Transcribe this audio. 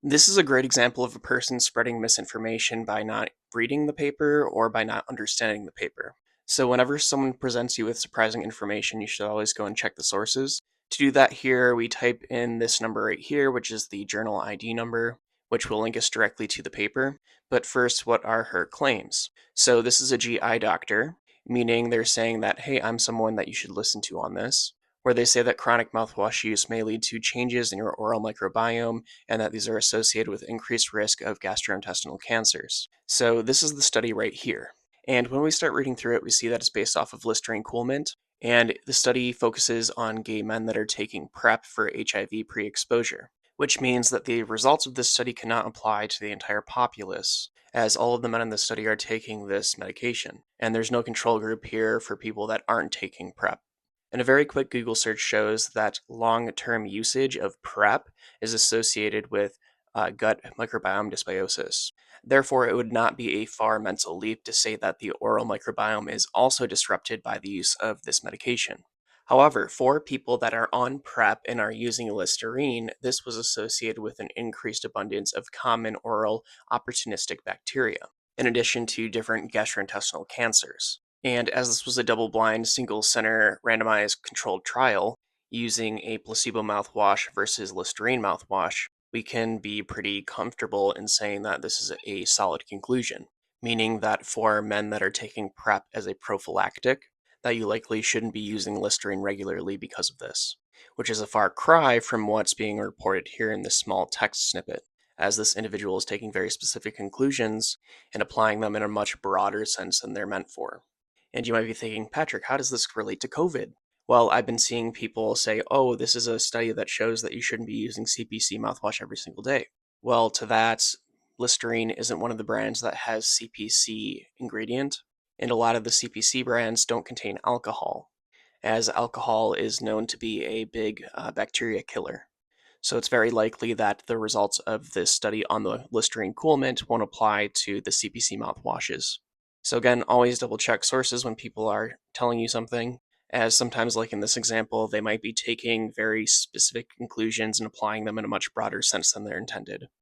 This is a great example of a person spreading misinformation by not reading the paper or by not understanding the paper. So, whenever someone presents you with surprising information, you should always go and check the sources. To do that, here we type in this number right here, which is the journal ID number, which will link us directly to the paper. But first, what are her claims? So, this is a GI doctor, meaning they're saying that, hey, I'm someone that you should listen to on this. Where they say that chronic mouthwash use may lead to changes in your oral microbiome and that these are associated with increased risk of gastrointestinal cancers. So this is the study right here. And when we start reading through it, we see that it's based off of Listerine Cool Mint, and the study focuses on gay men that are taking PrEP for HIV pre-exposure, which means that the results of this study cannot apply to the entire populace, as all of the men in the study are taking this medication, and there's no control group here for people that aren't taking PrEP. And a very quick Google search shows that long-term usage of PrEP is associated with gut microbiome dysbiosis. Therefore, it would not be a far mental leap to say that the oral microbiome is also disrupted by the use of this medication. However, for people that are on PrEP and are using Listerine, this was associated with an increased abundance of common oral opportunistic bacteria, in addition to different gastrointestinal cancers. And as this was a double blind, single center, randomized controlled trial using a placebo mouthwash versus Listerine mouthwash, we can be pretty comfortable in saying that this is a solid conclusion, meaning that for men that are taking PrEP as a prophylactic, that you likely shouldn't be using Listerine regularly because of this, which is a far cry from what's being reported here in this small text snippet, as this individual is taking very specific conclusions and applying them in a much broader sense than they're meant for. And you might be thinking, Patrick, how does this relate to COVID? Well, I've been seeing people say, oh, this is a study that shows that you shouldn't be using CPC mouthwash every single day. Well, to that, Listerine isn't one of the brands that has CPC ingredient, and a lot of the CPC brands don't contain alcohol, as alcohol is known to be a big bacteria killer. So it's very likely that the results of this study on the Listerine Cool Mint won't apply to the CPC mouthwashes. So again, always double check sources when people are telling you something, as sometimes, like in this example, they might be taking very specific conclusions and applying them in a much broader sense than they're intended.